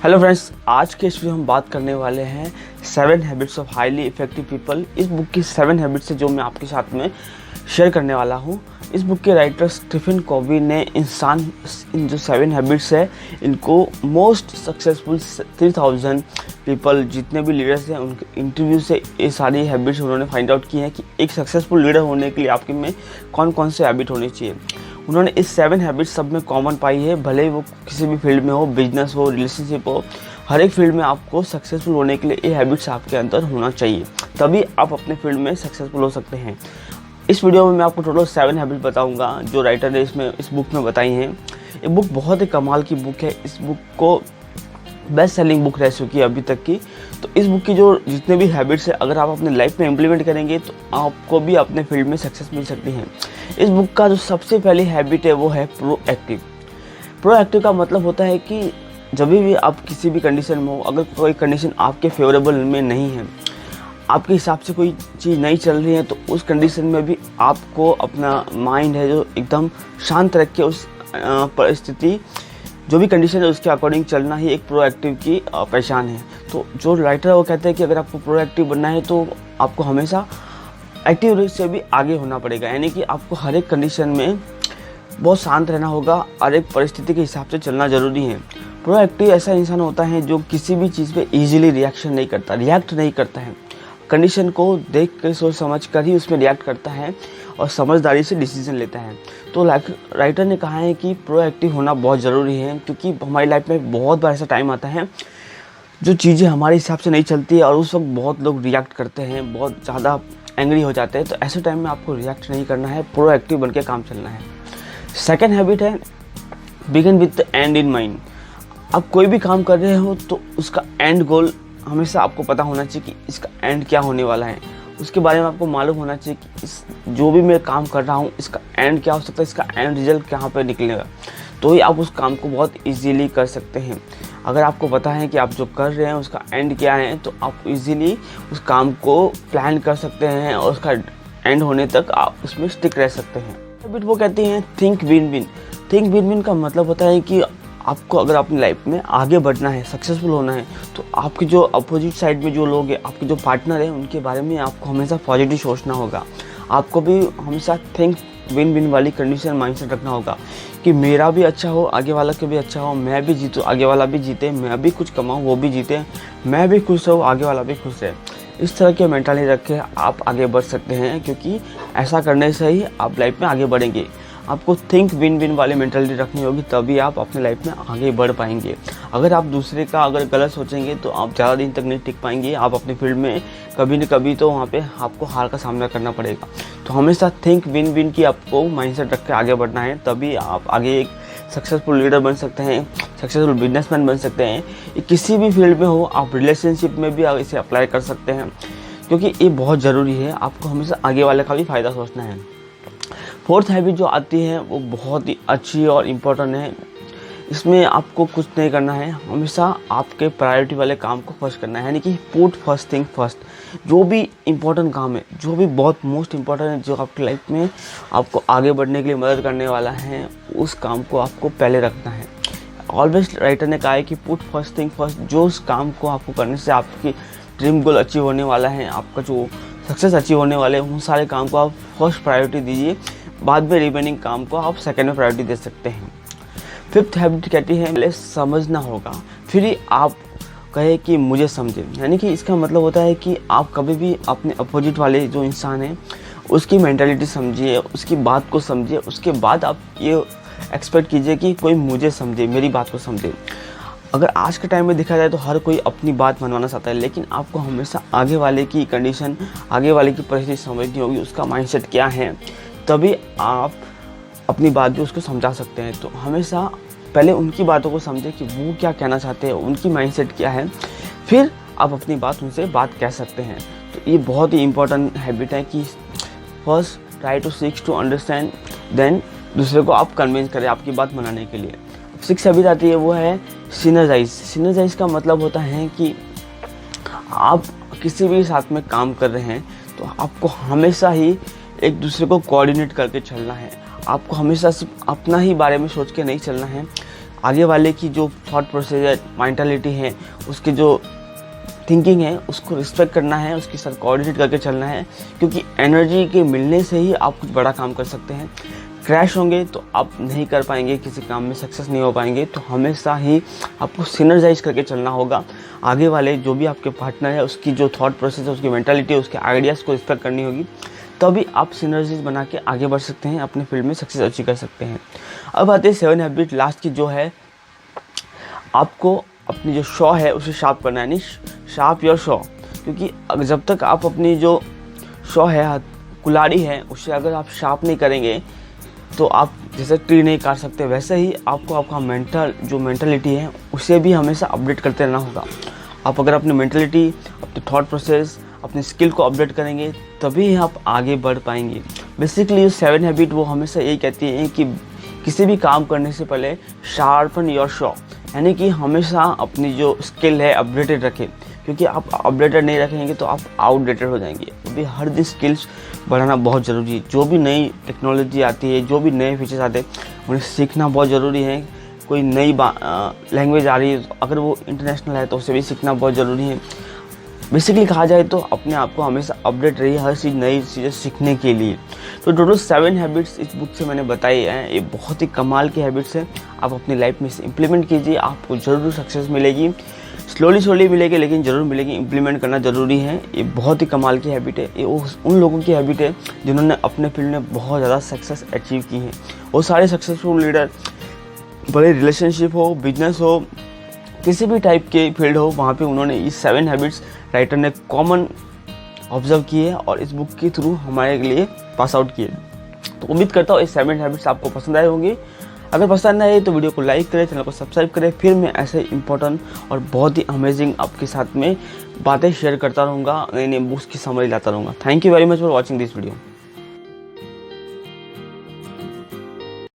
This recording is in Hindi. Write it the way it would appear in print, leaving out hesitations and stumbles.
हेलो फ्रेंड्स, आज के इस वीडियो में हम बात करने वाले हैं 7 habits of highly effective people. इस बुक की 7 हैबिट्स है जो मैं आपके साथ में शेयर करने वाला हूं। इस बुक के राइटर स्टीफन कोवी ने इन जो 7 हैबिट्स है इनको मोस्ट सक्सेसफुल 3000 पीपल जितने भी लीडर्स हैं उनके इंटरव्यू से ये सारी हैबिट्स उन्होंने फाइंड आउट की हैं कि एक सक्सेसफुल लीडर होने के लिए आपके में कौन कौन से हैबिट होनी चाहिए। उन्होंने इस 7 हैबिट्स सब में कॉमन पाई है, भले ही वो किसी भी फील्ड में हो, बिजनेस हो, रिलेशनशिप हो, हर एक फील्ड में आपको सक्सेसफुल होने के लिए ये हैबिट्स आपके अंदर होना चाहिए, तभी आप अपने फील्ड में सक्सेसफुल हो सकते हैं। इस वीडियो में मैं आपको टोटल 7 हैबिट बताऊंगा जो राइटर ने इस बुक में बताई हैं। ये बुक बहुत ही कमाल की बुक है। इस बुक को बेस्ट सेलिंग बुक रह चुकी है अभी तक की। तो इस बुक की जो जितने भी हैबिट्स है अगर आप अपने लाइफ में इम्प्लीमेंट करेंगे तो आपको भी अपने फील्ड में सक्सेस मिल सकती है। इस बुक का जो सबसे पहली हैबिट है वो है प्रोएक्टिव। प्रोएक्टिव का मतलब होता है कि जब भी आप किसी भी कंडीशन में हो, अगर कोई कंडीशन आपके फेवरेबल में नहीं है, आपके हिसाब से कोई चीज़ नहीं चल रही है, तो उस कंडीशन में भी आपको अपना माइंड है जो एकदम शांत रख के उस परिस्थिति जो भी कंडीशन है उसके अकॉर्डिंग चलना ही एक प्रोएक्टिव की पहचान है। तो जो राइटर है वो कहते हैं कि अगर आपको प्रोएक्टिव बनना है तो आपको हमेशा एक्टिव से भी आगे होना पड़ेगा, यानी कि आपको हर एक कंडीशन में बहुत शांत रहना होगा, हर एक परिस्थिति के हिसाब से चलना ज़रूरी है। प्रोएक्टिव ऐसा इंसान होता है जो किसी भी चीज़ पे इजीली रिएक्ट नहीं करता है, कंडीशन को देख कर सोच समझ कर ही उसमें रिएक्ट करता है और समझदारी से डिसीजन लेता है। तो राइटर ने कहा है कि प्रोएक्टिव होना बहुत ज़रूरी है, क्योंकि हमारी लाइफ में बहुत बार ऐसा टाइम आता है जो चीज़ें हमारे हिसाब से नहीं चलती है और उस वक्त बहुत लोग रिएक्ट करते हैं, बहुत ज़्यादा एंग्री हो जाते हैं। तो ऐसे टाइम में आपको रिएक्ट नहीं करना है, प्रोएक्टिव बन के काम चलना है। सेकेंड हैबिट है begin with the and in mind. आप कोई भी काम कर रहे हो तो उसका एंड गोल हमेशा आपको पता होना चाहिए कि इसका एंड क्या होने वाला है, उसके बारे में आपको मालूम होना चाहिए कि इस जो भी मैं काम कर रहा हूँ इसका एंड क्या हो सकता है, इसका एंड रिजल्ट कहाँ पर निकलेगा। तो ही आप उस काम को बहुत इजीली कर सकते हैं। अगर आपको पता है कि आप जो कर रहे हैं उसका एंड क्या है तो आप इजीली उस काम को प्लान कर सकते हैं और उसका एंड होने तक आप उसमें स्टिक रह सकते हैं। हैबिट वो कहते हैं think win win. Think win win का मतलब होता है कि आपको अगर अपनी लाइफ में आगे बढ़ना है, सक्सेसफुल होना है, तो आपके जो अपोजिट साइड में जो लोग हैं, आपके जो पार्टनर हैं, उनके बारे में आपको हमेशा पॉजिटिव सोचना होगा। आपको भी हमेशा थिंक विन विन वाली कंडीशन माइंडसेट रखना होगा कि मेरा भी अच्छा हो, आगे वाला के भी अच्छा हो, मैं भी जीतूँ, आगे वाला भी जीते, मैं भी कुछ कमाऊँ, वो भी जीते, मैं भी खुश रहूँ, आगे वाला भी खुश रहे। इस तरह के मेंटालिटी रख के आप आगे बढ़ सकते हैं, क्योंकि ऐसा करने से ही आप लाइफ में आगे बढ़ेंगे। आपको थिंक विन विन वाली मेंटालिटी रखनी होगी, तभी आप अपने लाइफ में आगे बढ़ पाएंगे। अगर आप दूसरे का अगर गलत सोचेंगे तो आप ज़्यादा दिन तक नहीं टिक पाएंगे। आप अपने फील्ड में कभी न कभी तो वहाँ पे आपको हार का सामना करना पड़ेगा। तो हमेशा थिंक विन विन की आपको माइंडसेट रख के आगे बढ़ना है, तभी आप आगे एक सक्सेसफुल लीडर बन सकते हैं, सक्सेसफुल बिजनेसमैन बन सकते हैं। किसी भी फील्ड में हो, आप रिलेशनशिप में भी इसे अप्लाई कर सकते हैं, क्योंकि ये बहुत ज़रूरी है। आपको हमेशा आगे वाले का भी फ़ायदा सोचना है। फोर्थ हैबिट जो आती है वो बहुत ही अच्छी और इम्पोर्टेंट है। इसमें आपको कुछ नहीं करना है, हमेशा आपके प्रायोरिटी वाले काम को फर्स्ट करना है, यानी कि पुट फर्स्ट थिंग फर्स्ट। जो भी इम्पोर्टेंट काम है, जो भी बहुत मोस्ट इम्पोर्टेंट है, जो आपकी लाइफ में आपको आगे बढ़ने के लिए मदद करने वाला है, उस काम को आपको पहले रखना है। ऑलवेज राइटर ने कहा है कि पुट फर्स्ट थिंग फर्स्ट। जो उस काम को आपको करने से आपकी ड्रीम गोल अचीव होने वाला है, आपका जो सक्सेस अचीव होने वाले हैं, उन सारे काम को आप फर्स्ट प्रायोरिटी दीजिए, बाद में रिमेनिंग काम को आप सेकेंड में प्रायोरिटी दे सकते हैं। फिफ्थ हैबिट कहती है पहले समझना होगा फिर ही आप कहे कि मुझे समझे, यानी कि इसका मतलब होता है कि आप कभी भी अपने अपोजिट वाले जो इंसान है उसकी मेंटालिटी समझिए, उसकी बात को समझिए, उसके बाद आप ये एक्सपेक्ट कीजिए कि कोई मुझे समझे, मेरी बात को समझे। अगर आज के टाइम में देखा जाए तो हर कोई अपनी बात मनवाना चाहता है, लेकिन आपको हमेशा आगे वाले की कंडीशन, आगे वाले की परिस्थिति समझनी होगी, उसका माइंडसेट क्या है, तभी आप अपनी बात भी उसको समझा सकते हैं। तो हमेशा पहले उनकी बातों को समझें कि वो क्या कहना चाहते हैं, उनकी माइंडसेट क्या है, फिर आप अपनी बात उनसे बात कह सकते हैं। तो ये बहुत ही इम्पोर्टेंट हैबिट है कि first try to seek to understand, then दूसरे को आप कन्विंस करें आपकी बात मनाने के लिए। 6 हैबिट आती है वो है सिनर्जाइज। सिनर्जाइज का मतलब होता है कि आप किसी भी साथ में काम कर रहे हैं तो आपको हमेशा ही एक दूसरे को कोऑर्डिनेट करके चलना है। आपको हमेशा सिर्फ अपना ही बारे में सोच के नहीं चलना है, आगे वाले की जो थॉट प्रोसेस है, मेंटालिटी है, उसके जो थिंकिंग है उसको रिस्पेक्ट करना है, उसके साथ कोऑर्डिनेट करके चलना है, क्योंकि एनर्जी के मिलने से ही आप कुछ बड़ा काम कर सकते हैं। क्रैश होंगे तो आप नहीं कर पाएंगे, किसी काम में सक्सेस नहीं हो पाएंगे। तो हमेशा ही आपको सिनर्जाइज करके चलना होगा। आगे वाले जो भी आपके पार्टनर है उसकी जो थॉट प्रोसेस है, उसकी मेंटालिटी है, उसके आइडियाज़ को रिस्पेक्ट करनी होगी, तभी आप सिनर्जीज बना के आगे बढ़ सकते हैं, अपने फील्ड में सक्सेस अचीव कर सकते हैं। अब आते हैं 7 हैबिट लास्ट की, जो है आपको अपनी जो शॉ है उसे शार्प करना है, यानी शार्प योर शॉ। क्योंकि जब तक आप अपनी जो शॉ है, कुल्हाड़ी है, उसे अगर आप शार्प नहीं करेंगे तो आप जैसे ट्री नहीं काट सकते, वैसे ही आपको आपका मेंटालिटी है उसे भी हमेशा अपडेट करते रहना होगा। आप अगर अपनी मेंटालिटी, अपनी थॉट प्रोसेस, अपनी स्किल को अपडेट करेंगे तभी आप आगे बढ़ पाएंगे। बेसिकली ये 7 हैबिट वो हमेशा यही कहती हैं कि किसी भी काम करने से पहले शार्पन योर शॉ, यानी कि हमेशा अपनी जो स्किल है अपडेटेड रखें, क्योंकि आप अपडेटेड नहीं रखेंगे तो आप आउटडेटेड हो जाएंगे। अभी हर दिन स्किल्स बढ़ाना बहुत ज़रूरी है। जो भी नई टेक्नोलॉजी आती है, जो भी नए फीचर्स आते हैं, उन्हें सीखना बहुत ज़रूरी है। कोई नई लैंग्वेज आ रही है, अगर वो इंटरनेशनल है तो उसे भी सीखना बहुत ज़रूरी है। बेसिकली कहा जाए तो अपने आप को हमेशा अपडेट रहिए हर चीज़, नई चीज़ें सीखने के लिए। तो टोटल 7 हैबिट्स इस बुक से मैंने बताई हैं। ये बहुत ही कमाल की हैबिट्स हैं। आप अपनी लाइफ में इसे इम्प्लीमेंट कीजिए, आपको ज़रूर सक्सेस मिलेगी। स्लोली मिलेगी, लेकिन ज़रूर मिलेगी। इम्प्लीमेंट करना ज़रूरी है। ये बहुत ही कमाल की हैबिट है। ये उन लोगों की हैबिट है जिन्होंने अपने फील्ड में बहुत ज़्यादा सक्सेस अचीव की है। वो सारे सक्सेसफुल लीडर, बड़े रिलेशनशिप हो, बिजनेस हो, किसी भी टाइप के फील्ड हो, वहाँ पे उन्होंने ये 7 हैबिट्स राइटर ने कॉमन ऑब्जर्व किए और इस बुक के थ्रू हमारे लिए पास आउट किए। तो उम्मीद करता हूँ ये 7 हैबिट्स आपको पसंद आए होंगे। अगर पसंद आए तो वीडियो को लाइक करें, चैनल को सब्सक्राइब करें। फिर मैं ऐसे इंपॉर्टेंट और बहुत ही अमेजिंग आपके साथ में बातें शेयर करता रहूँगा, नई नई बुक्स की समरी लाता रहूँगा। Thank you very much for watching this video.